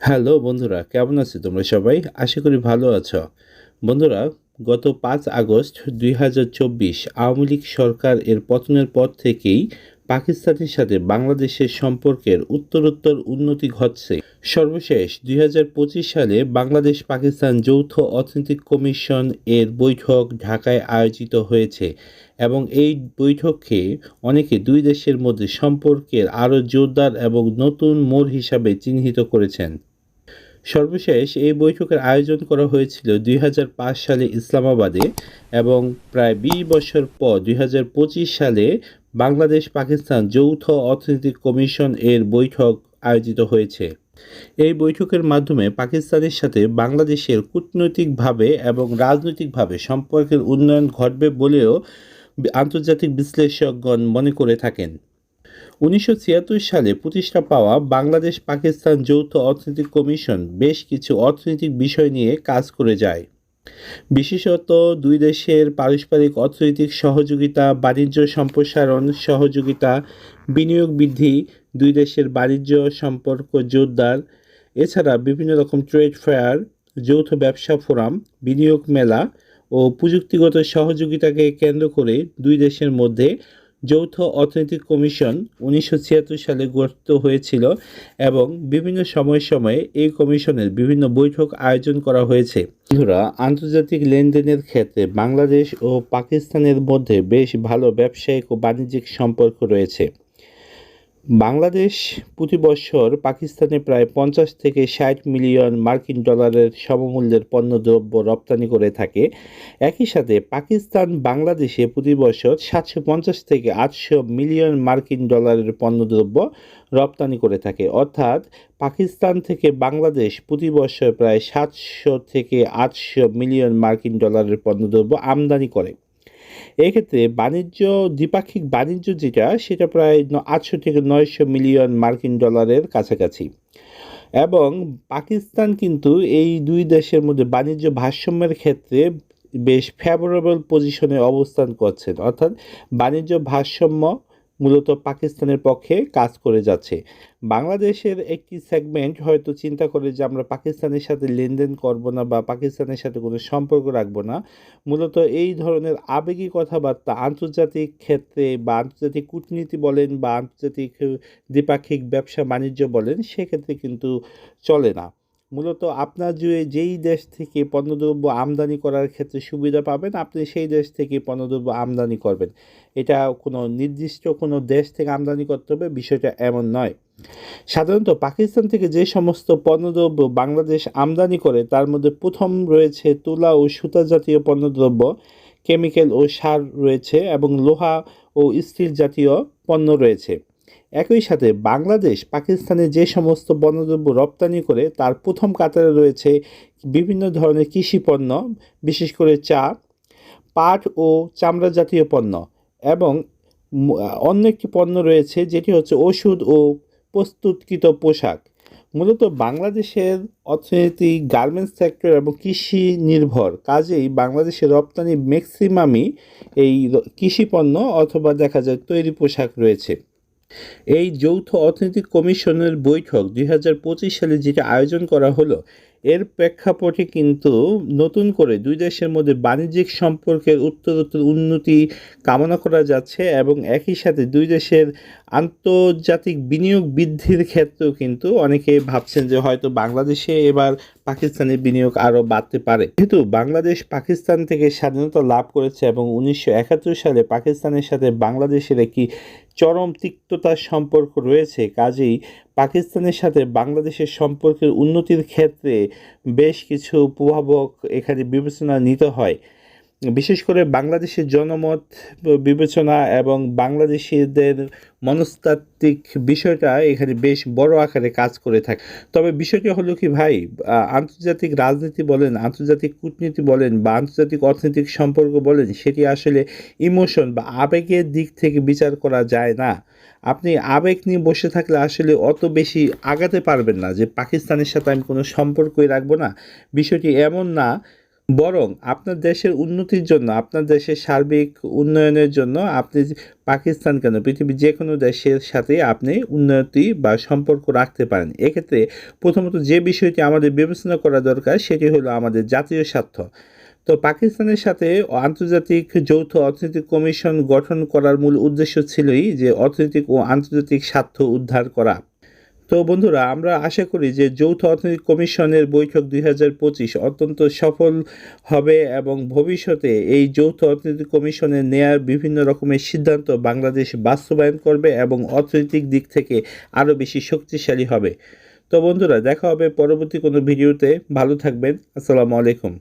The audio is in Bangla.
হ্যালো বন্ধুরা, কেমন আছো তোমরা সবাই? আশা করি ভালো আছো। বন্ধুরা, গত ৫ আগস্ট ২০২৪ আওয়ামী লীগ সরকার এর পতনের পর থেকেই পাকিস্তানের সাথে বাংলাদেশের সম্পর্কের উত্তরোত্তর উন্নতি ঘটছে। সর্বশেষ ২০২৫ সালে বাংলাদেশ পাকিস্তান যৌথ অর্থনৈতিক কমিশন এর বৈঠক ঢাকায় আয়োজিত হয়েছে এবং এই বৈঠককে অনেকে দুই দেশের মধ্যে সম্পর্কের আরও জোরদার এবং নতুন মোড় হিসাবে চিহ্নিত করেছেন। সর্বশেষ এই বৈঠকের আয়োজন করা হয়েছিল ২০০৫ সালে ইসলামাবাদে এবং প্রায় ২০ বছর পর ২০২৫ সালে বাংলাদেশ পাকিস্তান যৌথ অর্থনৈতিক কমিশন এর বৈঠক আয়োজিত হয়েছে। এই বৈঠকের মাধ্যমে পাকিস্তানের সাথে বাংলাদেশের কূটনৈতিকভাবে এবং রাজনৈতিকভাবে সম্পর্কের উন্নয়ন ঘটবে বলেও আন্তর্জাতিক বিশ্লেষকগণ মনে করে থাকেন। ১৯৭৬ সালে প্রতিষ্ঠা পাওয়া বাংলাদেশ পাকিস্তান যৌথ অর্থনৈতিক কমিশন বেশ কিছু অর্থনৈতিক বিষয় নিয়ে কাজ করে যায়। বিশেষত দুই দেশের পারস্পরিক অর্থনৈতিক সহযোগিতা, বাণিজ্য সম্প্রসারণ সহযোগিতা, বিনিয়োগ বৃদ্ধি, দুই দেশের বাণিজ্য সম্পর্ক জোরদার, এছাড়া বিভিন্ন রকম ট্রেড ফেয়ার, যৌথ ব্যবসা ফোরাম, বিনিয়োগ মেলা ও প্রযুক্তিগত সহযোগিতাকে কেন্দ্র করে দুই দেশের মধ্যে যৌথ অর্থনৈতিক কমিশন ১৯৭৬ সালে গঠিত হয়েছিল এবং বিভিন্ন সময়ে সময়ে এই কমিশনের বিভিন্ন বৈঠক আয়োজন করা হয়েছে। বন্ধুরা, আন্তর্জাতিক লেনদেনের ক্ষেত্রে বাংলাদেশ ও পাকিস্তানের মধ্যে বেশ ভালো ব্যবসায়িক ও বাণিজ্যিক সম্পর্ক রয়েছে। বাংলাদেশ প্রতি বছর পাকিস্তানে প্রায় ৫০ থেকে ৬০ মিলিয়ন মার্কিন ডলারের সমমূল্যের পণ্যদ্রব্য রপ্তানি করে থাকে। একই সাথে পাকিস্তান বাংলাদেশে প্রতি বছর ৭৫০ থেকে ৮০০ মিলিয়ন মার্কিন ডলারের পণ্যদ্রব্য রপ্তানি করে থাকে। অর্থাৎ পাকিস্তান থেকে বাংলাদেশ প্রতি বছর প্রায় ৭০০ থেকে ৮০০ মিলিয়ন মার্কিন ডলারের পণ্যদ্রব্য আমদানি করে। এক্ষেত্রে দ্বিপাক্ষিক বাণিজ্য যেটা সেটা প্রায় ৮০০ থেকে ৯০০ মিলিয়ন মার্কিন ডলারের কাছাকাছি। এবং পাকিস্তান কিন্তু এই দুই দেশের মধ্যে বাণিজ্য ভারসাম্যের ক্ষেত্রে বেশ ফেভারেবল পজিশনে অবস্থান করছেন, অর্থাৎ বাণিজ্য ভারসাম্য মূলত পাকিস্তানের পক্ষে কাজ করে যাচ্ছে। বাংলাদেশের একটি সেগমেন্ট হয়তো চিন্তা করে যে আমরা পাকিস্তানের সাথে লেনদেন করব না বা পাকিস্তানের সাথে কোনো সম্পর্ক রাখবো না। মূলত এই ধরনের আবেগী কথাবার্তা আন্তর্জাতিক ক্ষেত্রে বা আন্তর্জাতিক কূটনীতি বলেন বা আন্তর্জাতিক দ্বিপাক্ষিক ব্যবসা বাণিজ্য বলেন, সেক্ষেত্রে কিন্তু চলে না। মূলত আপনার যেই দেশ থেকে পণ্যদ্রব্য আমদানি করার ক্ষেত্রে সুবিধা পাবেন, আপনি সেই দেশ থেকে পণ্যদ্রব্য আমদানি করবেন। এটা কোনো নির্দিষ্ট কোনো দেশ থেকে আমদানি করতে হবে, বিষয়টা এমন নয়। সাধারণত পাকিস্তান থেকে যে সমস্ত পণ্যদ্রব্য বাংলাদেশ আমদানি করে তার মধ্যে প্রথম রয়েছে তুলা ও সুতা জাতীয় পণ্যদ্রব্য, কেমিক্যাল ও সার রয়েছে এবং লোহা ও স্টিল জাতীয় পণ্য রয়েছে। একই সাথে বাংলাদেশ পাকিস্তানে যে সমস্ত পণ্যদ্রব্য রপ্তানি করে তার প্রথম কাতারে রয়েছে বিভিন্ন ধরনের কৃষি পণ্য, বিশেষ করে চা, পাট ও চামড়া জাতীয় পণ্য এবং অন্য একটি পণ্য রয়েছে যেটি হচ্ছে ওষুধ ও প্রস্তুতকৃত পোশাক। মূলত বাংলাদেশের অর্থনীতি গার্মেন্টস সেক্টর এবং কৃষি নির্ভর, কাজেই বাংলাদেশের রপ্তানি ম্যাক্সিমামই এই কৃষি পণ্য অথবা দেখা যায় তৈরি পোশাক রয়েছে। এই যৌথ অর্থনৈতিক কমিশনের বৈঠক ২০২৫ সালে যেটা আয়োজন করা হলো, এর প্রেক্ষাপটে কিন্তু নতুন করে দুই দেশের মধ্যে বাণিজ্যিক সম্পর্কের উত্তরোত্তর উন্নতি কামনা করা যাচ্ছে এবং একই সাথে দুই দেশের আন্তর্জাতিক বিনিয়োগ বৃদ্ধির ক্ষেত্রেও কিন্তু অনেকে ভাবছেন যে হয়তো বাংলাদেশে এবার পাকিস্তানের বিনিয়োগ আরও বাড়তে পারে। যেহেতু বাংলাদেশ পাকিস্তান থেকে স্বাধীনতা লাভ করেছে এবং ১৯৭১ সালে পাকিস্তানের সাথে বাংলাদেশের একটি চরম তিক্ততার সম্পর্ক রয়েছে, কাজেই পাকিস্তানের সাথে বাংলাদেশের সম্পর্কের উন্নতির ক্ষেত্রে বেশ কিছু প্রভাবক এখানে বিবেচনা নিতে হয়। বিশেষ করে বাংলাদেশের জনমত বিবেচনা এবং বাংলাদেশিদের মনস্তাত্ত্বিক বিষয়টা এখানে বেশ বড় আকারে কাজ করে থাকে। তবে বিষয়টি হলো কি ভাই, আন্তর্জাতিক রাজনীতি বলেন, আন্তর্জাতিক কূটনীতি বলেন বা আন্তর্জাতিক অর্থনৈতিক সম্পর্ক বলেন, সেটি আসলে ইমোশন বা আবেগের দিক থেকে বিচার করা যায় না। আপনি আবেগ নিয়ে বসে থাকলে আসলে অত বেশি আগাতে পারবেন না যে পাকিস্তানের সাথে আমি কোনো সম্পর্কই রাখবো না। বিষয়টি এমন না। বরং আপনার দেশের উন্নতির জন্য, আপনার দেশের সার্বিক উন্নয়নের জন্য আপনি পাকিস্তান কেন, পৃথিবীর যে কোনো দেশের সাথে আপনি উন্নতি বা সম্পর্ক রাখতে পারেন। এক্ষেত্রে প্রথমত যে বিষয়টি আমাদের বিবেচনা করা দরকার সেটি হলো আমাদের জাতীয় স্বার্থ। তো পাকিস্তানের সাথে আন্তর্জাতিক যৌথ অর্থনৈতিক কমিশন গঠন করার মূল উদ্দেশ্য ছিলই যে অর্থনৈতিক ও আন্তর্জাতিক স্বার্থ উদ্ধার করা। তো বন্ধুরা, আমরা আশা করি যে যৌথ অর্থনৈতিক কমিশনের বৈঠক 2025 অত্যন্ত সফল হবে এবং ভবিষ্যতে এই যৌথ অর্থনৈতিক কমিশনের নেয়ার বিভিন্ন রকমের সিদ্ধান্ত বাংলাদেশ বাস্তবায়ন করবে এবং অর্থনৈতিক দিক থেকে আরও বেশি শক্তিশালী হবে। তো বন্ধুরা, দেখা হবে পরবর্তী কোনো ভিডিওতে। ভালো থাকবেন। আসসালামু আলাইকুম।